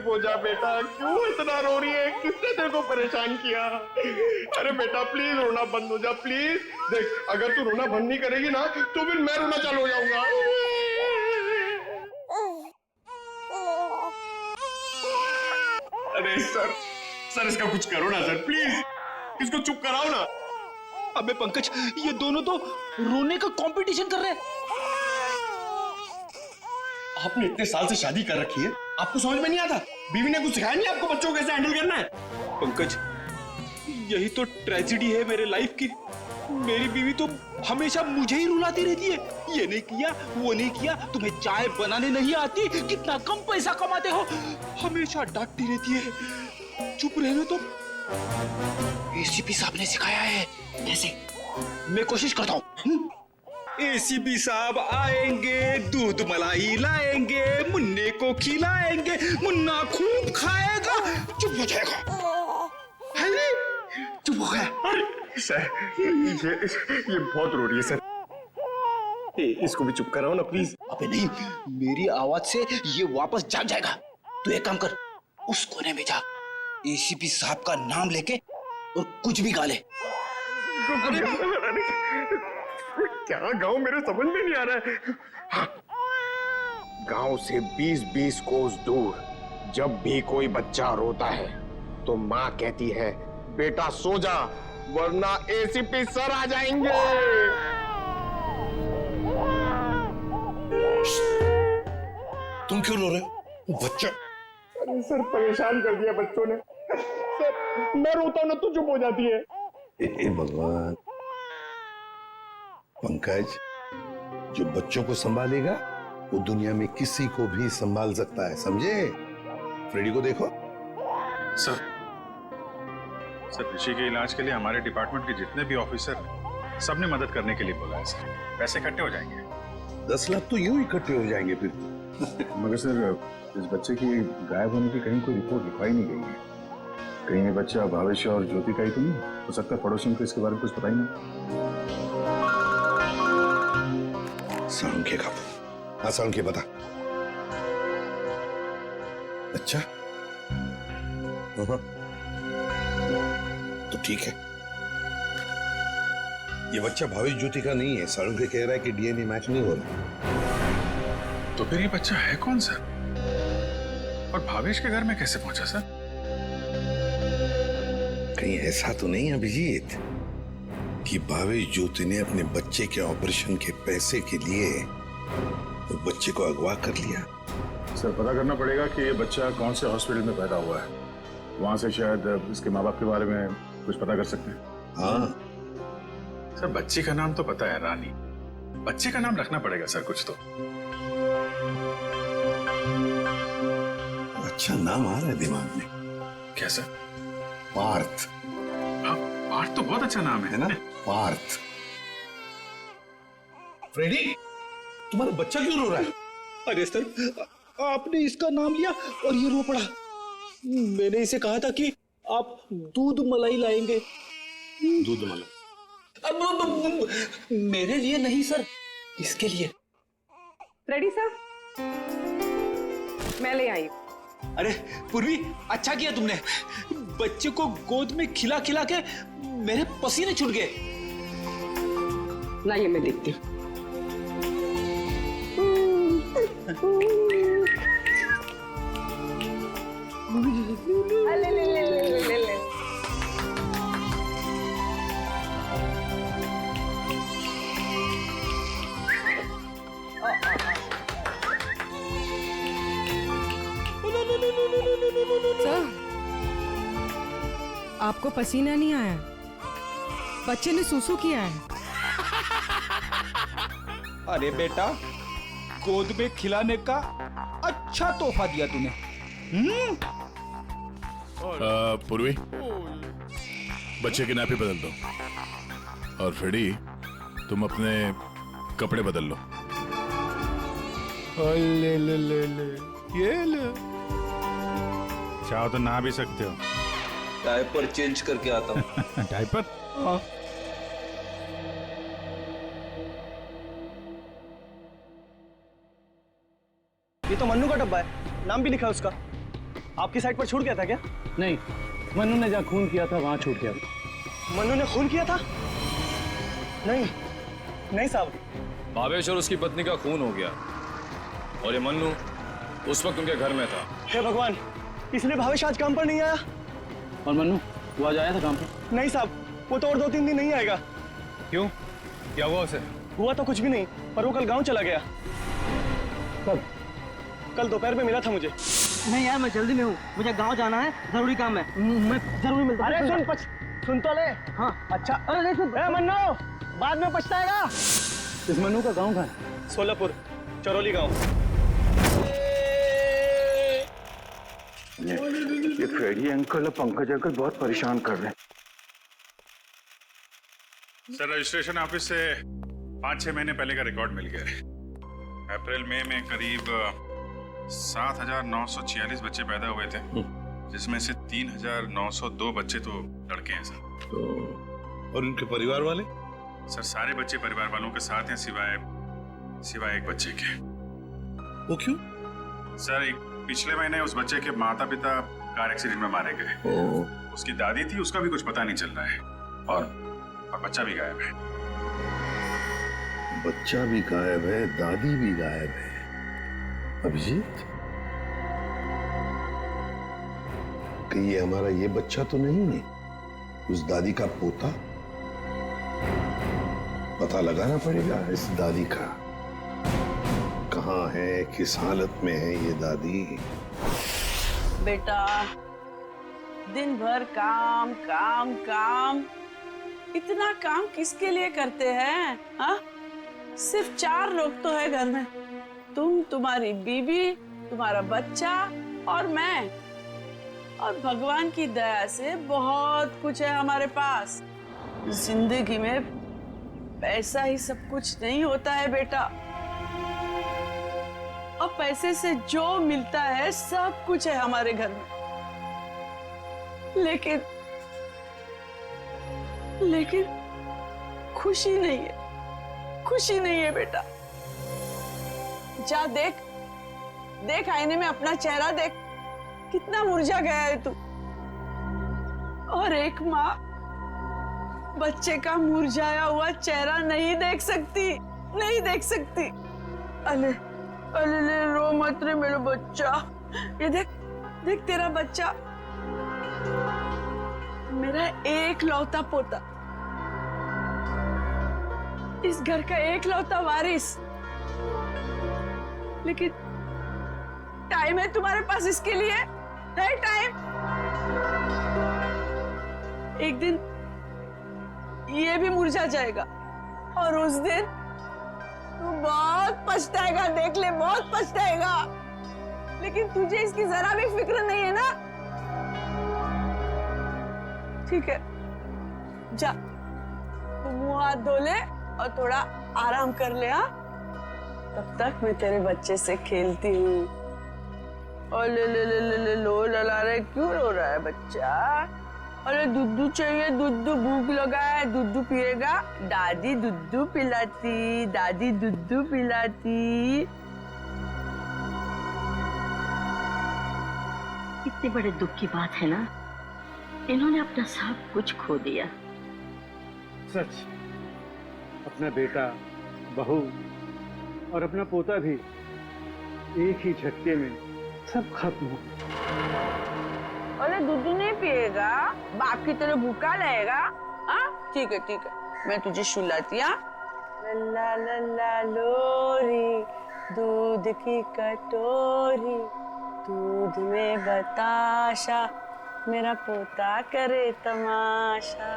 हो जा बेटा, क्यों इतना रो रही है? किसने तेरे को परेशान किया? अरे बेटा प्लीज रोना बंद हो जा प्लीज। देख अगर तू रोना बंद नहीं करेगी ना तो फिर मैं रोना चालू हो जाऊंगा। अरे सर इसका कुछ करो ना सर, प्लीज इसको चुप कराओ ना। अबे पंकज, ये दोनों तो रोने का कंपटीशन कर रहे हैं। आपने इतने साल से शादी कर रखी है, आपको समझ में नहीं आता? बीवी ने कुछ सिखाया नहीं आपको बच्चों को कैसे हैंडल करना है? पंकज, यही तो ट्रेजेडी है मेरे लाइफ की। मेरी बीवी तो हमेशा मुझे ही रुलाती रहती है, ये नहीं किया वो नहीं किया, तुम्हें चाय बनाने नहीं आती, कितना कम पैसा कमाते हो, हमेशा डांटती रहती है। चुप रहने तो। एसीपी साहब ने सिखाया है ऐसे। मैं कोशिश करता हूँ। एसीपी साहब आएंगे, दूध मलाई लाएंगे, मुन्ने को खिलाएंगे, मुन्ना खूब खाएगा, चुप हो जाएगा। चुप हो गया। सर ये बहुत रो रही है सर, इसको भी चुप कराओ ना प्लीज। अबे नहीं, मेरी आवाज से ये वापस जाग जाएगा। तू एक काम कर, उस कोने में जा, एसीपी साहब का नाम लेके और कुछ भी गा ले। क्या गाँव मेरे समझ में नहीं आ रहा है। हाँ। गांव से 20-20 कोस दूर जब भी कोई बच्चा रोता है तो माँ कहती है बेटा सो जा वरना एसीपी सर आ जाएंगे। तुम क्यों रो रहे हो? बच्चा। अरे सर परेशान कर दिया बच्चों ने। सर मैं रोता हूं ना तो चुप हो जाती है। हे भगवान। पंकज, जो बच्चों को संभालेगा वो दुनिया में किसी को भी संभाल सकता है, समझे? फ्रेडी को देखो। सर ऋषि के इलाज के लिए हमारे डिपार्टमेंट के जितने भी ऑफिसर हैं, सबने मदद करने के लिए बोला है सर। पैसे इकट्ठे हो जाएंगे। 10 लाख तो यूं इकट्ठे हो जाएंगे फिर। मगर सर इस बच्चे की गायब होने की कहीं कोई रिपोर्ट लिखवाई नहीं गई है। कहीं ये बच्चा भविष्य और ज्योति का ही तो नहीं हो सकता? पड़ोसियों को इसके बारे में कुछ पता ही नहीं। सालुंखे का। हाँ सालुंखे बता। अच्छा तो ठीक है, ये बच्चा भावेश ज्योति का नहीं है। सालुंखे कह रहा है कि डीएनए मैच नहीं हो रहा। तो फिर ये बच्चा है कौन सर? और भावेश के घर में कैसे पहुंचा सर? कहीं ऐसा तो नहीं अभिजीत कि भावेश ज्योति ने अपने बच्चे के ऑपरेशन के पैसे के लिए तो बच्चे को अगवा कर लिया? सर पता करना पड़ेगा कि ये बच्चा कौन से हॉस्पिटल में पैदा हुआ है, वहां से शायद इसके माँ बाप के बारे में कुछ पता कर सकते हैं। हाँ सर बच्ची का नाम तो पता है रानी, बच्चे का नाम रखना पड़ेगा सर कुछ तो। अच्छा नाम आ रहा है दिमाग में। क्या सर? पार्थ। हाँ, पार्थ तो बहुत अच्छा नाम है ना? पार्थ। फ्रेडी, तुम्हारा बच्चा क्यों रो रहा है? अरे सर, आपने इसका नाम लिया और ये रो पड़ा। मैंने इसे कहा था कि आप दूध मलाई लाएंगे। दूध मलाई? अब मेरे लिए नहीं सर, इसके लिए। रेडी सर, मैं ले आई। अरे पूर्वी, अच्छा किया तुमने। बच्चे को गोद में खिला खिला के मेरे पसीने छूट गए। लाइए मैं देखती हूँ। ले ले ले ले ले ले। सर, आपको पसीना नहीं आया? बच्चे ने सूसू किया है। अरे बेटा, गोद में खिलाने का अच्छा तोहफा दिया तूने। पूर्वी, बच्चे की नापी बदल दो और फ्रेडी तुम अपने कपड़े बदल लो। ले ले ले ले, ये ले। चाहो तो नहा भी सकते हो। डायपर चेंज करके आता हूँ। डायपर? हाँ। ये तो मन्नू का डब्बा है, नाम भी लिखा है उसका। आपकी साइड पर छूट गया था क्या? नहीं, मनु ने जहाँ खून किया था वहाँ छूट गया। मनु ने खून किया था? नहीं, नहीं साहब। भावेश और उसकी पत्नी का खून हो गया और ये मन्नू उस वक्त उनके घर में था। हे भगवान, इसलिए भावेश आज काम पर नहीं आया। और मन्नू वो आज आया था काम पर? नहीं साहब, वो तो और 2-3 दिन नहीं आएगा। क्यों, क्या हुआ उसे? हुआ तो कुछ भी नहीं, पर वो कल गांव चला गया। कब? कल दोपहर में मिला था मुझे। नहीं यार, मैं जल्दी में हूँ, मुझे गांव जाना है, जरूरी काम है। मैं जरूर मिलता हूँ। अरे सुन तो ले। हाँ अच्छा। अरे नहीं सुन। मन्नू, बाद में पछताएगा। इस मन्नू का गांव कहाँ है? सोलापुर, चरौली गांव। ये फ्रेडी अंकल और पंकज अंकल बहुत परेशान कर रहे हैं। सर, रजिस्ट्रेशन ऑफिस से 5-6 महीने पहले का रिकॉर्ड मिल गया है। अप्रैल मई में करीब 7,946 बच्चे पैदा हुए थे, जिसमें से 3,902 बच्चे तो लड़के हैं सर। तो और उनके परिवार वाले? सर, सारे बच्चे परिवार वालों के साथ हैं सिवाय एक बच्चे के। वो क्यों? सर, पिछले महीने उस बच्चे के माता पिता कार एक्सीडेंट में मारे गए। उसकी दादी थी, उसका भी कुछ पता नहीं चल रहा है, और बच्चा भी गायब है। बच्चा भी गायब है, दादी भी गायब है। अभिजीत, कहीं ये हमारा ये बच्चा तो नहीं है, उस दादी का पोता? पता लगाना पड़ेगा इस दादी का, कहाँ है, किस हालत में है ये दादी। बेटा, दिन भर काम काम काम, इतना काम किसके लिए करते हैं? हाँ, सिर्फ 4 लोग तो है घर में, तुम, तुम्हारी बीवी, तुम्हारा बच्चा और मैं। और भगवान की दया से बहुत कुछ है हमारे पास। जिंदगी में पैसा ही सब कुछ नहीं होता है बेटा, और पैसे से जो मिलता है सब कुछ है हमारे घर में। लेकिन खुशी नहीं है, खुशी नहीं है बेटा। जा देख आईने में अपना चेहरा देख, कितना मुरझा गया है तू। और एक माँ बच्चे का मुरझाया हुआ चेहरा नहीं देख सकती। अले अले रो मत रे मेरा बच्चा। ये देख तेरा बच्चा, मेरा एक लौता पोता, इस घर का एक लौता वारिस। लेकिन टाइम है तुम्हारे पास इसके लिए? है टाइम? एक दिन ये भी मुरझा जाएगा, और उस दिन तू बहुत पछताएगा, देख ले, बहुत पछताएगा। लेकिन तुझे इसकी जरा भी फिक्र नहीं है ना? ठीक है, जा मुंह हाथ धो ले और थोड़ा आराम कर ले। हाँ, तब तक मैं तेरे बच्चे से खेलती हूँ। और ले लो लला रहे, क्यों रो रहा है बच्चा? अरे दूध चाहिए, दूध, भूख लगा है, दूध पिएगा? दादी दूध पिलाती, दादी दूध पिलाती। इतने बड़े दुख की बात है ना, इन्होंने अपना सब कुछ खो दिया। सच, अपना बेटा, बहू और अपना पोता भी एक ही झटके में सब खत्म हो। अरे दूध नहीं पिएगा? बाप की तरह भूखा रहेगा? हाँ ठीक है, मैं तुझे सुलाती। हाँ, लल्ला लल्ला लोरी, दूध की कटोरी, दूध में बताशा, मेरा पोता करे तमाशा।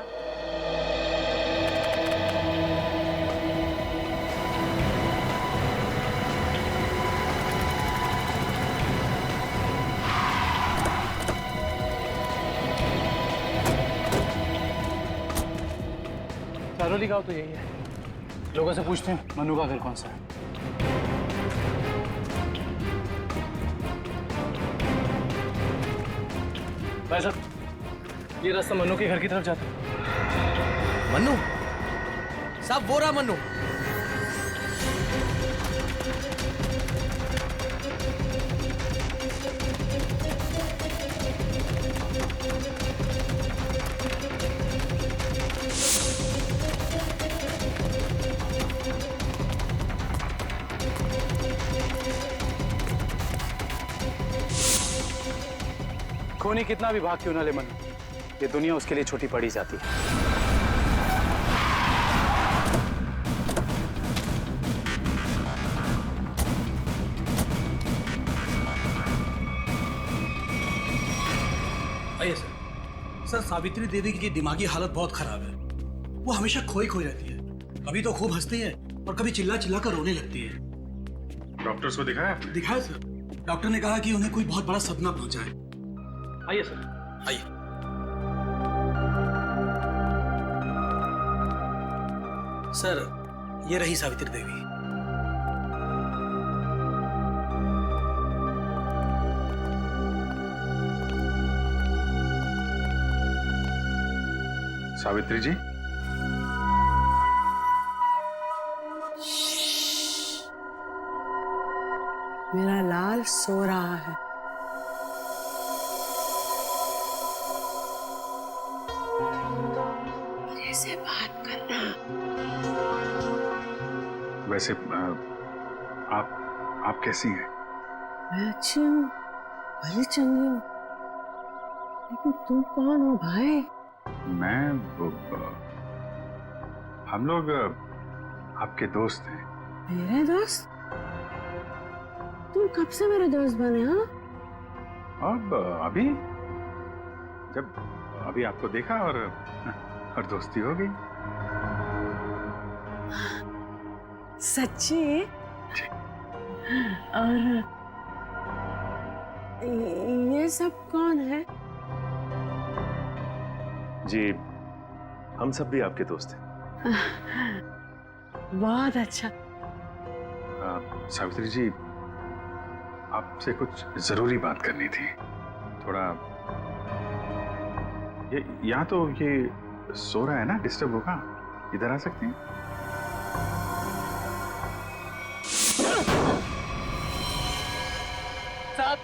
चरौली गांव तो यही है। लोगों से पूछते हैं मनु का घर कौन सा है। भाई साहब, ये रास्ता मनु के घर की तरफ जाता है। मनु साहब, वो रहा मनु। खूनी कितना भी भाग क्यों ना ले मनु, ये दुनिया उसके लिए छोटी पड़ी जाती है। आइए सर। सर, सावित्री देवी की दिमागी हालत बहुत खराब है। वो हमेशा खोई खोई रहती है। कभी तो खूब हंसती है और कभी चिल्ला चिल्ला कर रोने लगती है। डॉक्टर्स को दिखाया आपने? दिखाया सर। डॉक्टर ने कहा कि उन्हें कोई बहुत बड़ा सदमा पहुंचा है। आइए सर, आइए। सर, ये रही सावित्री देवी। सावित्री जी, मेरा लाल सो रहा है। मेरे से बात करना। वैसे आप कैसी हैं? मैं अच्छी हूँ, भली चंगी हूँ, लेकिन तुम कौन हो भाई? हम लोग आपके दोस्त हैं। मेरे दोस्त? तुम कब से मेरे दोस्त बने? हाँ, अब अभी आपको देखा और दोस्ती हो गई। सच्ची? और ये सब कौन है? जी, हम सब भी आपके दोस्त हैं। बहुत अच्छा। सावित्री जी, आपसे कुछ जरूरी बात करनी थी। थोड़ा ये यहाँ तो ये सो रहा है ना, डिस्टर्ब होगा, इधर आ सकते हैं? साहब,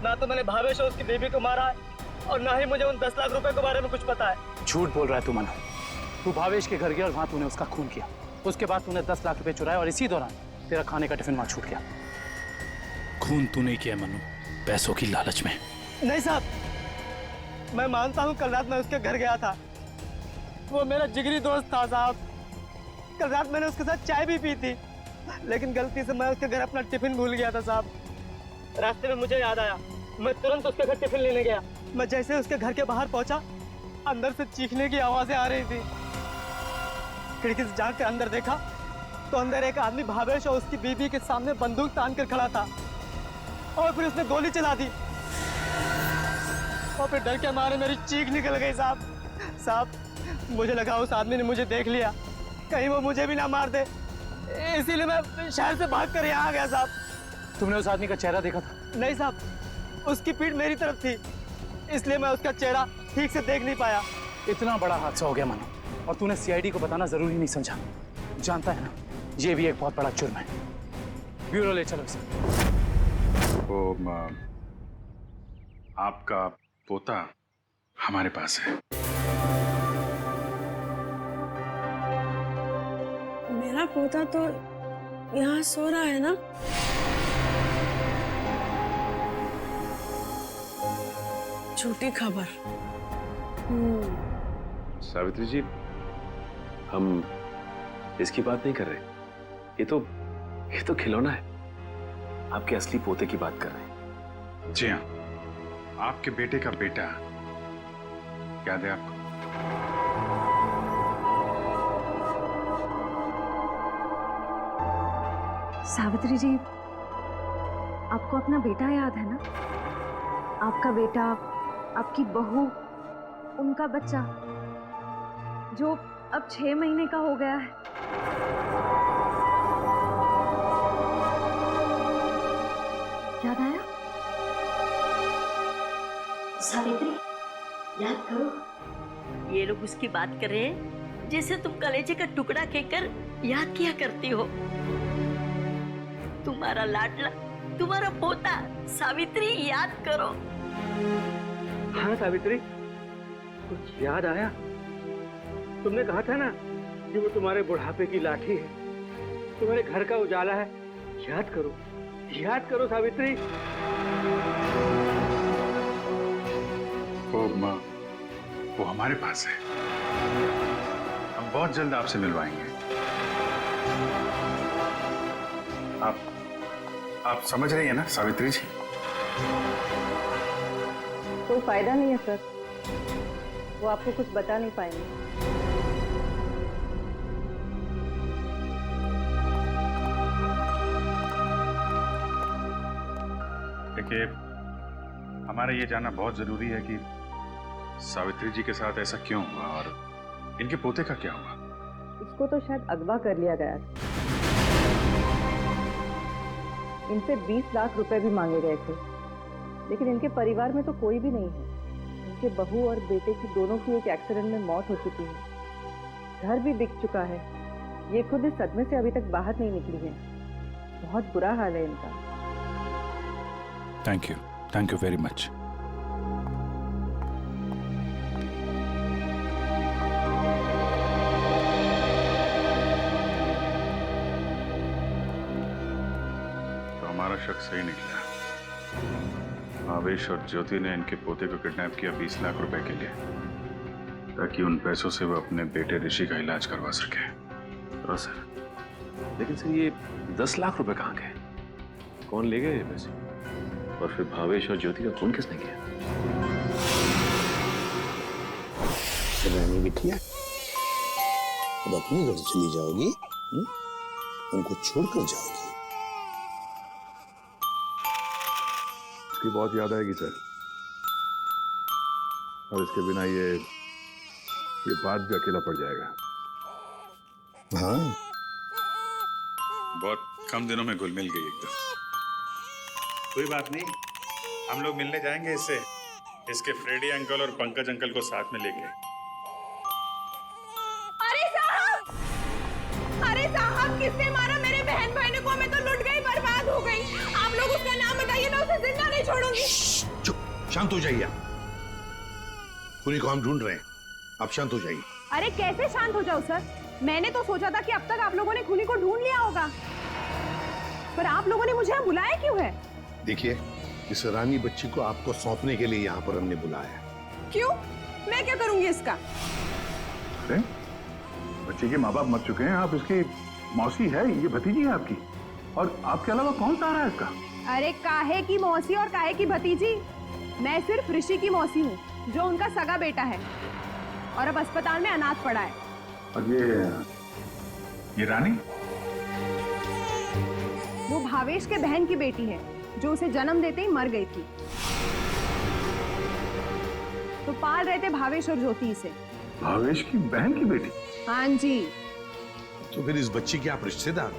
ना तो मैंने भावेश और उसकी बेबी को मारा है और ना ही मुझे उन 10 लाख रुपए के बारे में कुछ पता है। झूठ बोल रहा है तू मनु। तू भावेश के घर गया और वहां तूने उसका खून किया। उसके बाद तूने 10 लाख रुपए चुराए और इसी दौरान तेरा खाने का टिफिन वहां छूट गया। खून तूने किया मनु, पैसों की लालच में। नहीं साहब, मैं मानता हूँ कल रात मैं उसके घर गया था। वो मेरा जिगरी दोस्त था साहब। कल रात मैंने उसके साथ चाय भी पी थी, लेकिन गलती से मैं उसके घर अपना टिफिन भूल गया था साहब। रास्ते में मुझे याद आया, मैं तुरंत उसके घर टिफिन लेने गया। मैं जैसे उसके घर के बाहर पहुंचा, अंदर से चीखने की आवाजें आ रही थी। खिड़की से झांक कर अंदर देखा तो अंदर एक आदमी भावेश और उसकी बीवी के सामने बंदूक तान कर खड़ा था और फिर उसने गोली चला दी और फिर डर के मारे मेरी चीख निकल गई साहब। मुझे लगा उस आदमी ने मुझे देख लिया, कहीं वो मुझे भी ना मार दे, इसीलिए मैं शहर से भाग कर यहाँ आ गया साहब। तुमने उस आदमी का चेहरा देखा था? नहीं साहब, उसकी पीठ मेरी तरफ थी, इसलिए मैं उसका चेहरा ठीक से देख नहीं पाया। इतना बड़ा हादसा हो गया मनु, और तूने सीआईडी को बताना जरूरी नहीं समझा। जानता है ना, ये भी एक बहुत बड़ा जुर्म है। ब्यूरो ले चलो इसे। वो आपका पोता हमारे पास है। मेरा पोता तो यहाँ सो रहा है ना? झूठी खबर। सावित्री जी, हम इसकी बात नहीं कर रहे। ये तो खिलौना है। आपके असली पोते की बात कर रहे हैं। जी हाँ, आपके बेटे का बेटा। याद है आपको? सावित्री जी, आपको अपना बेटा याद है ना? आपका बेटा, आपकी बहू, उनका बच्चा जो अब 6 महीने का हो गया है। याद आया? सावित्री, याद करो। ये लोग उसकी बात कर रहे हैं जैसे तुम कलेजे का टुकड़ा कहकर याद किया करती हो। तुम्हारा लाडला, तुम्हारा पोता सावित्री, याद करो। हाँ सावित्री, कुछ याद आया? तुमने कहा था ना कि वो तुम्हारे बुढ़ापे की लाठी है, तुम्हारे घर का उजाला है। याद करो, याद करो सावित्री। वो हमारे पास है। हम बहुत जल्द आपसे मिलवाएंगे। आप समझ रही हैं ना सावित्री जी? कोई फायदा नहीं है सर, वो आपको कुछ बता नहीं पाएंगे। देखिए, हमारा ये जानना बहुत जरूरी है कि सावित्री जी के साथ ऐसा क्यों हुआ और इनके पोते का क्या हुआ। उसको तो शायद अगवा कर लिया गया था। इनसे 20 लाख रुपए भी मांगे गए थे, लेकिन इनके परिवार में तो कोई भी नहीं है। इनके बहू और बेटे की दोनों की एक एक्सीडेंट में मौत हो चुकी है। घर भी बिक चुका है। ये खुद इस सदमे से अभी तक बाहर नहीं निकली है। बहुत बुरा हाल है इनका। Thank you very much. हमारा शक सही निकला। आवेश और ज्योति ने इनके पोते को किडनैप किया 20 लाख रुपए के लिए, ताकि उन पैसों से वो अपने बेटे ऋषि का इलाज करवा सके। हाँ सर, लेकिन सर ये 10 लाख रुपए कहाँ गए? कौन ले गए ये पैसे? और फिर भावेश और ज्योति का खून किसने किया? रानी बिटिया, अब अपने घर चली जाओगी? हमको छोड़कर जाओगी? इसकी बहुत याद आएगी सर, और इसके बिना ये बात भी अकेला पड़ जाएगा। हाँ, बहुत कम दिनों में घुल मिल गई एकदम। कोई बात नहीं, हम लोग मिलने जाएंगे इससे, इसके फ्रेडी अंकल और पंकज अंकल को साथ में लेके। अरे साहब, किसने मारा मेरे बहन भाई को? मैं तो लुट गई, बर्बाद हो गई। आप लोग उसका नाम बताइए, मैं उसे जिंदा नहीं छोड़ूंगी। चुप, शांत हो जाइए। खूनी को हम ढूंढ रहे हैं, आप शांत हो जाइए। अरे कैसे शांत हो जाऊं सर? मैंने तो सोचा था कि अब तक आप लोगों ने खूनी को ढूंढ लिया होगा, पर आप लोगों ने मुझे यहाँ बुलाया क्यों है? देखिए, इस रानी बच्ची को आपको सौंपने के लिए यहाँ पर हमने बुलाया। क्यों? मैं क्या करूंगी इसका? अरे बच्चे के माँ बाप मर चुके हैं, आप इसकी मौसी है, ये भतीजी है आपकी, और आपके अलावा कौन सहारा है इसका? अरे काहे की मौसी और काहे की भतीजी? मैं सिर्फ ऋषि की मौसी हूँ, जो उनका सगा बेटा है और अब अस्पताल में अनाथ पड़ा है। और ये रानी? वो भावेश के बहन की बेटी है, जो उसे जन्म देते ही मर गई थी। तो पाल रहे थे भावेश और ज्योति से। भावेश की बहन की बेटी? हाँ जी। तो फिर इस बच्ची के आप रिश्तेदार,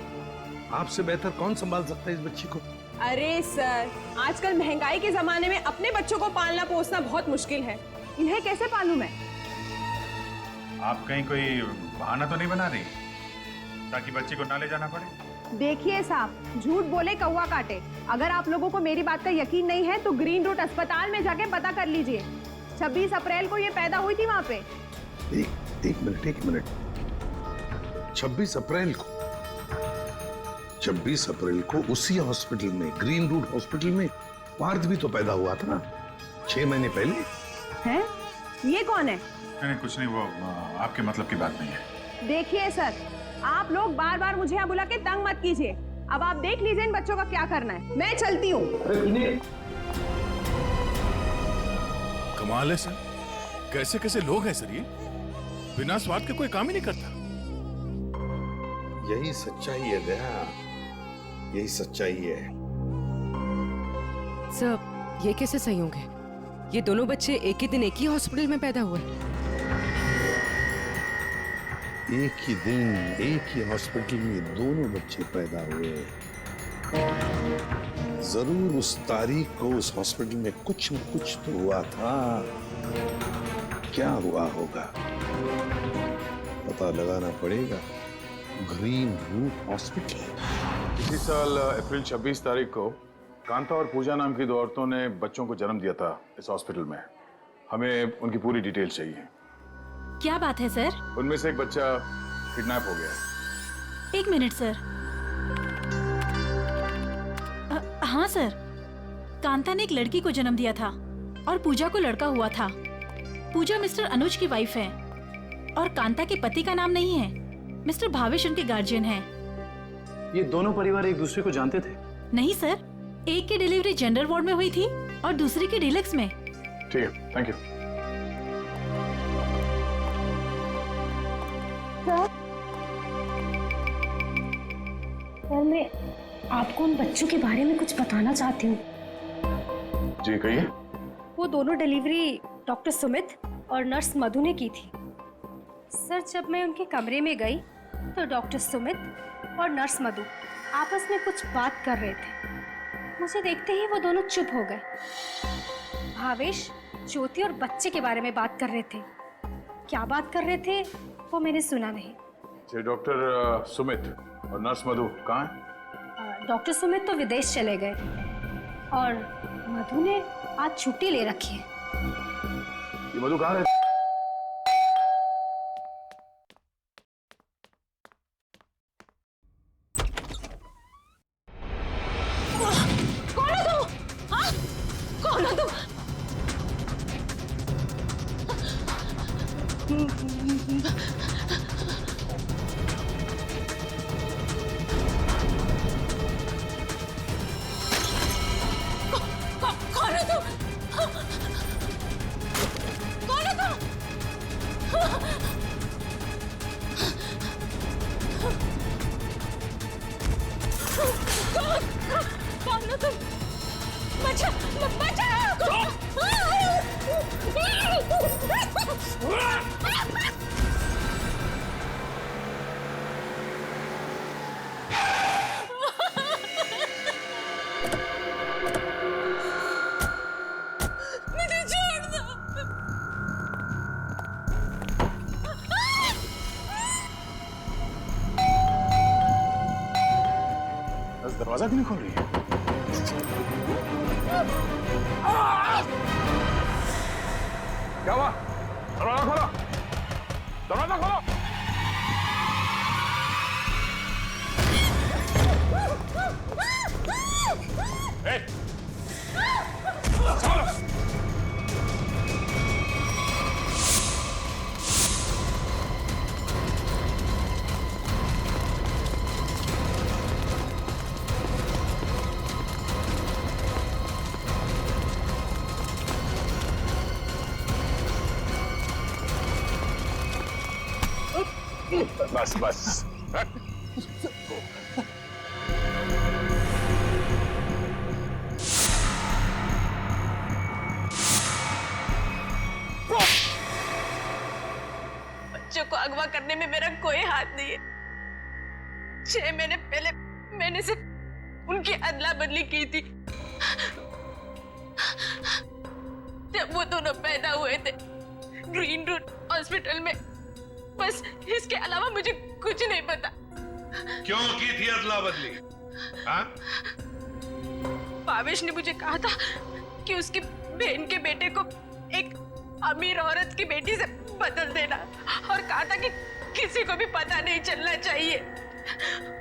आपसे बेहतर कौन संभाल सकता है इस बच्ची को? अरे सर, आजकल महंगाई के जमाने में अपने बच्चों को पालना पोसना बहुत मुश्किल है। इन्हें कैसे पालूं मैं? आप कहीं कोई बहाना तो नहीं बना रही ताकि बच्ची को ना ले जाना पड़े? देखिए साहब, झूठ बोले कौवा काटे। अगर आप लोगों को मेरी बात का यकीन नहीं है तो ग्रीन रूट अस्पताल में जाके पता कर लीजिए। 26 अप्रैल को ये पैदा हुई थी वहाँ पे। एक मिनट। 26 अप्रैल को उसी हॉस्पिटल में, ग्रीन रूट हॉस्पिटल में पार्थ भी तो पैदा हुआ था ना, 6 महीने पहले। हैं? ये कौन है? नहीं, कुछ नहीं, वो आपके मतलब की बात नहीं है। देखिए सर, आप लोग बार बार मुझे यहाँ बुला के तंग मत कीजिए। अब आप देख लीजिए इन बच्चों का क्या करना है। मैं चलती हूँ। कमाल है सर, कैसे कैसे लोग हैं सर ये, बिना स्वाद के कोई काम ही नहीं करता। यही सच्चाई है दया, यही सच्चाई है। सर, ये कैसे संयोग है? ये दोनों बच्चे एक ही दिन एक ही हॉस्पिटल में पैदा हुए। एक ही दिन एक ही हॉस्पिटल में दोनों बच्चे पैदा हुए। जरूर उस तारीख को उस हॉस्पिटल में कुछ न कुछ तो हुआ था। क्या हुआ होगा पता लगाना पड़ेगा। Green route hospital. इसी साल अप्रैल 26 तारीख को कांता और पूजा नाम की 2 औरतों ने बच्चों को जन्म दिया था इस हॉस्पिटल में। हमें उनकी पूरी डिटेल चाहिए। क्या बात है सर? उनमें से एक बच्चा किडनैप हो गया। 1 मिनट सर। हाँ सर, कांता ने एक लड़की को जन्म दिया था और पूजा को लड़का हुआ था। पूजा मिस्टर अनुज की वाइफ है और कांता के पति का नाम नहीं है। मिस्टर भावेश उनके गार्जियन हैं। ये दोनों परिवार एक दूसरे को जानते थे? नहीं सर, एक की डिलीवरी जेंडर वार्ड में हुई थी और दूसरी की डीलक्स में। ठीक है, थैंक यू। सर, मैं आपको उन बच्चों के बारे में कुछ बताना चाहती हूँ। जी कहिए। वो दोनों डिलीवरी डॉक्टर सुमित और नर्स मधु ने की थी। सर, जब मैं उनके कमरे में गई तो डॉक्टर सुमित और नर्स मधु आपस में कुछ बात कर रहे थे। मुझे देखते ही वो दोनों चुप हो गए। भावेश ज्योति और बच्चे के बारे में बात कर रहे थे। क्या बात कर रहे थे वो मैंने सुना नहीं। डॉक्टर सुमित और नर्स मधु कहाँ हैं? डॉक्टर सुमित तो विदेश चले गए और मधु ने आज छुट्टी ले रखी है। ये मधु कहाँ रहती? कौन हो तुम? हाँ? कौन हो तुम? कौन हो तुम? कौन हो तुम? कौन हो तुम? बचाओ! मुझे छोड़ दो। दरवाजा क्यों नहीं खोल रही है? क्या हुआ? दरवाजा खोलो! दरवाजा खोलो! बस बस। बच्चों को अगवा करने में मेरा कोई हाथ नहीं है। 6 महीने पहले मैंने सिर्फ उनकी अदला बदली की थी। जब वो दोनों पैदा हुए थे ग्रीन रूट हॉस्पिटल में। बस इसके अलावा मुझे कुछ नहीं पता। क्यों की थी अदला बदली? हाँ? भावेश ने मुझे कहा था कि उसकी बहन के बेटे को एक अमीर औरत की बेटी से बदल देना और कहा था कि किसी को भी पता नहीं चलना चाहिए।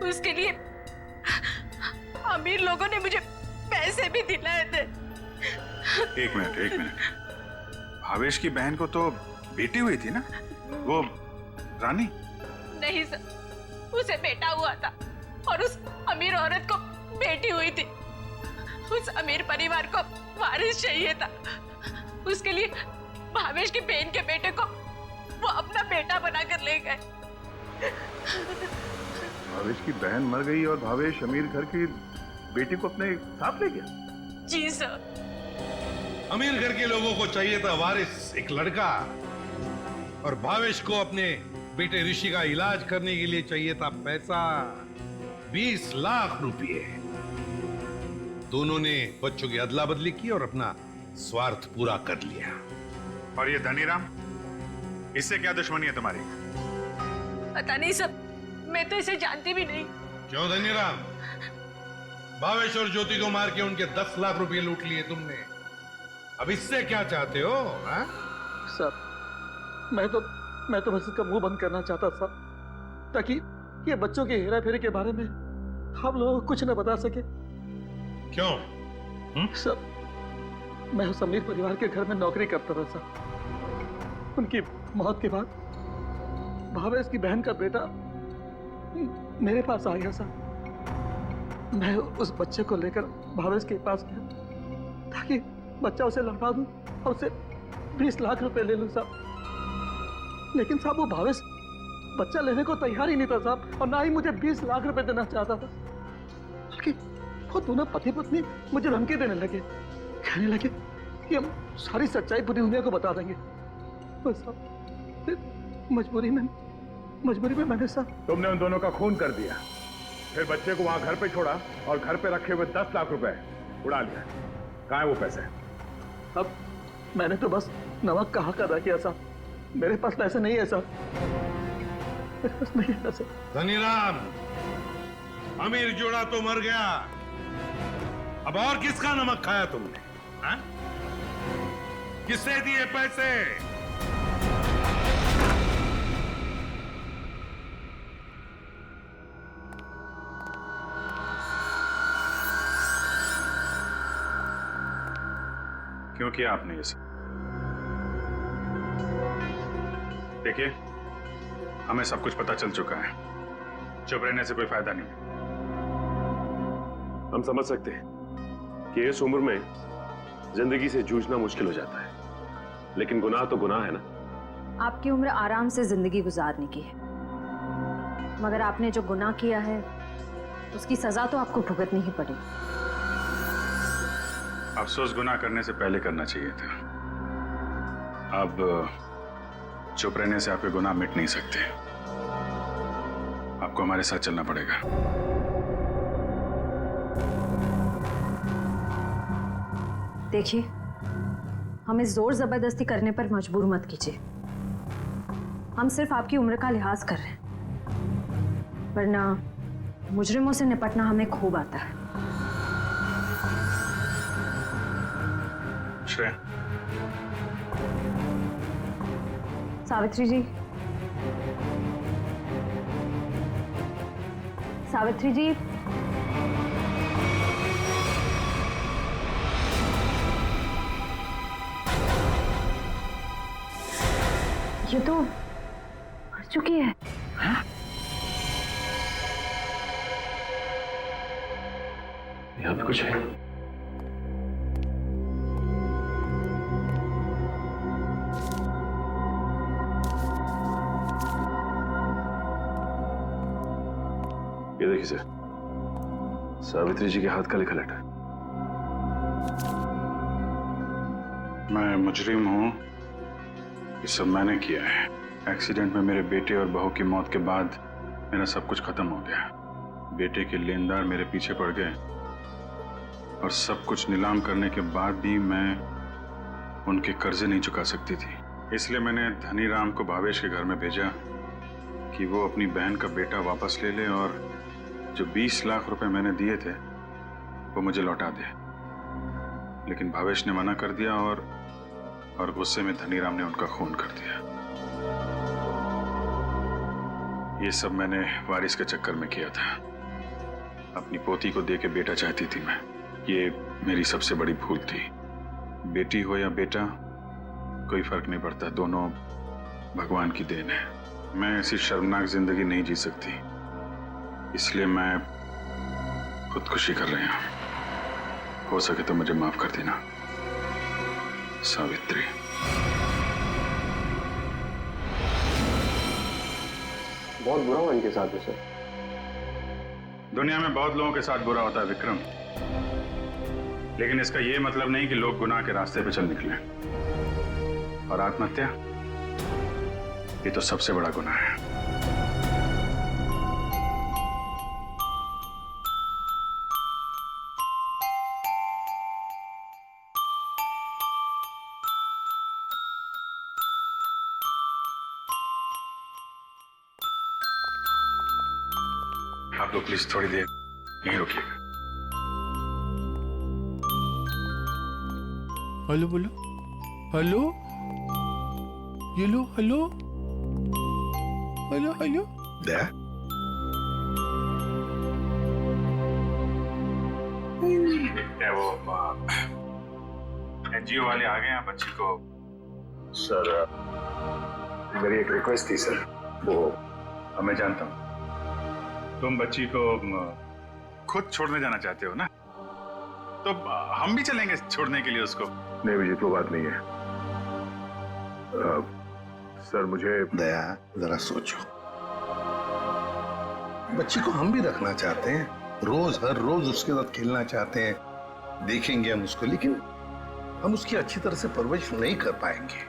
उसके लिए अमीर लोगों ने मुझे पैसे भी दिलाए थे। एक मिनट। भावेश की बहन को तो बेटी हुई थी ना, वो रानी? नहीं सर, उसे बेटा हुआ था और उस अमीर औरत को बेटी हुई थी। उस अमीर परिवार को वारिस चाहिए था। उसके लिए भावेश की बहन के बेटे को वो अपना बेटा बनाकर ले गए। भावेश की बहन मर गई और भावेश अमीर घर की बेटी को अपने साथ ले गया? जी सर। अमीर घर के लोगों को चाहिए था वारिस, एक लड़का, और भावेश को अपने बेटे ऋषि का इलाज करने के लिए चाहिए था पैसा, 20 लाख रुपए। दोनों ने बच्चों की अदला बदली की और अपना स्वार्थ पूरा कर लिया। और ये धनीराम, इससे क्या दुश्मनी है तुम्हारी? पता नहीं सर, मैं तो इसे जानती भी नहीं। क्यों धनीराम? भावेश और ज्योति को मार के उनके 10 लाख रुपए लूट लिए तुमने। अब इससे क्या चाहते हो? हा? सर, मैं तो बस इसका मुंह बंद करना चाहता था ताकि ये बच्चों के हेरा फेरी के बारे में हम लोग कुछ न बता सके। क्यों? सर, मैं उस अमीर परिवार के घर में नौकरी करता था सर। उनकी मौत के बाद भावेश की बहन का बेटा मेरे पास आ गया साहब। मैं उस बच्चे को लेकर भावेश के पास गया ताकि बच्चा उसे लौटा दूं और उसे 20 लाख रुपए ले लूं साहब। लेकिन साहब वो भावेश बच्चा लेने को तैयार ही नहीं था साहब, और ना ही मुझे 20 लाख रुपए देना चाहता था। बल्कि वो दोनों पति पत्नी मुझे धमकी देने लगे, कहने लगे कि हम सारी सच्चाई पूरी दुनिया को बता देंगे। बस साहब फिर मजबूरी में मैंने साहब। तुमने उन दोनों का खून कर दिया, फिर बच्चे को वहां घर पे छोड़ा और घर पे रखे हुए 10 लाख रुपए उड़ा लिया। कहाँ है वो पैसे? अब मैंने तो बस नमक का हक अदा किया साहब, मेरे पास पैसे नहीं है साहब, मेरे पास नहीं है पैसे। धनीराम, अमीर जोड़ा तो मर गया, अब और किसका नमक खाया तुमने? हा? किससे दिए पैसे? क्यों किया आपने ये सब? देखिए, हमें सब कुछ पता चल चुका है, चुप रहने से कोई फायदा नहीं। हम समझ सकते हैं कि इस उम्र में जिंदगी से जूझना मुश्किल हो जाता है, लेकिन गुनाह तो गुनाह है ना। आपकी उम्र आराम से जिंदगी गुजारने की है, मगर आपने जो गुनाह किया है उसकी सजा तो आपको भुगतनी ही पड़ेगी। अफसोस गुनाह करने से पहले करना चाहिए था। अब चुप रहने से आपके गुनाह मिट नहीं सकते, आपको हमारे साथ चलना पड़ेगा। देखिए, हमें जोर जबरदस्ती करने पर मजबूर मत कीजिए। हम सिर्फ आपकी उम्र का लिहाज कर रहे हैं, वरना मुजरिमों से निपटना हमें खूब आता है। श्रेया, सावित्री जी, सावित्री जी, ये तो मर चुकी है। यहाँ पे कुछ है। ये देखिए सर, सावित्री जी के हाथ का लिखा लेटर। मैं मुजरिम हूं, ये सब मैंने किया है। एक्सीडेंट में मेरे बेटे और बहू की मौत के बाद मेरा सब कुछ खत्म हो गया। बेटे के लेनदार मेरे पीछे पड़ गए और सब कुछ नीलाम करने के बाद भी मैं उनके कर्जे नहीं चुका सकती थी। इसलिए मैंने धनीराम को भावेश के घर में भेजा कि वो अपनी बहन का बेटा वापस ले ले और जो 20 लाख रुपए मैंने दिए थे वो मुझे लौटा दे। लेकिन भावेश ने मना कर दिया और गुस्से में धनीराम ने उनका खून कर दिया। ये सब मैंने वारिस के चक्कर में किया था। अपनी पोती को दे के बेटा चाहती थी मैं। ये मेरी सबसे बड़ी भूल थी। बेटी हो या बेटा, कोई फर्क नहीं पड़ता, दोनों भगवान की देन है। मैं ऐसी शर्मनाक जिंदगी नहीं जी सकती, इसलिए मैं खुदकुशी कर रही हूं। हो सके तो मुझे माफ कर देना सावित्री। बहुत बुरा हुआ इनके साथ है सर। दुनिया में बहुत लोगों के साथ बुरा होता है विक्रम, लेकिन इसका यह मतलब नहीं कि लोग गुनाह के रास्ते पे चल निकले। और आत्महत्या, ये तो सबसे बड़ा गुनाह है। आप लोग प्लीज थोड़ी देर यहीं रुकिएगा। हेलो बोलो, हेलो, ये लो, हेलो, हेलो, हेलो। दया, वो एनजीओ वाले आ गए हैं बच्ची को। सर मेरी एक रिक्वेस्ट थी सर, वो मैं जानता हूं तुम बच्ची को खुद छोड़ने जाना चाहते हो ना, तो हम भी चलेंगे छोड़ने के लिए उसको। नहीं अभिजीत, वो बात नहीं है। सर मुझे दया, जरा सोचो, बच्ची को हम भी रखना चाहते हैं, रोज हर रोज उसके साथ खेलना चाहते हैं, देखेंगे हम उसको, लेकिन हम उसकी अच्छी तरह से परवरिश नहीं कर पाएंगे।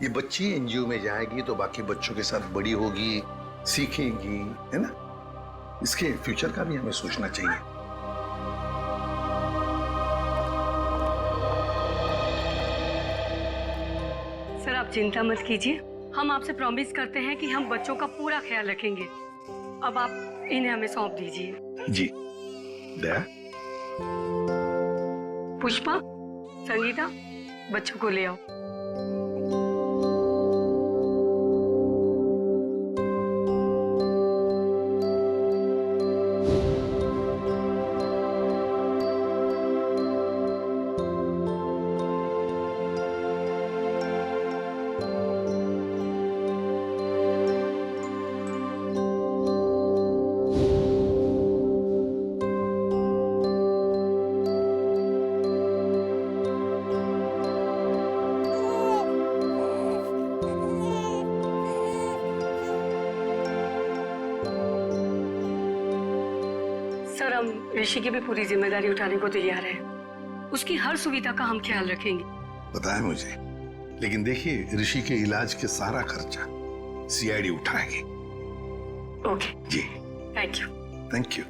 ये बच्ची एनजीओ में जाएगी तो बाकी बच्चों के साथ बड़ी होगी, सीखेगी, है ना? इसके फ्यूचर का भी हमें सोचना चाहिए। सर आप चिंता मत कीजिए, हम आपसे प्रॉमिस करते हैं कि हम बच्चों का पूरा ख्याल रखेंगे। अब आप इन्हें हमें सौंप दीजिए। जी। दया, पुष्पा, संगीता, बच्चों को ले आओ। सर हम ऋषि की भी पूरी जिम्मेदारी उठाने को तैयार है, उसकी हर सुविधा का हम ख्याल रखेंगे। पता है मुझे, लेकिन देखिए ऋषि के इलाज के सारा खर्चा सीआईडी उठाएगी। Okay ji, thank you. Thank you.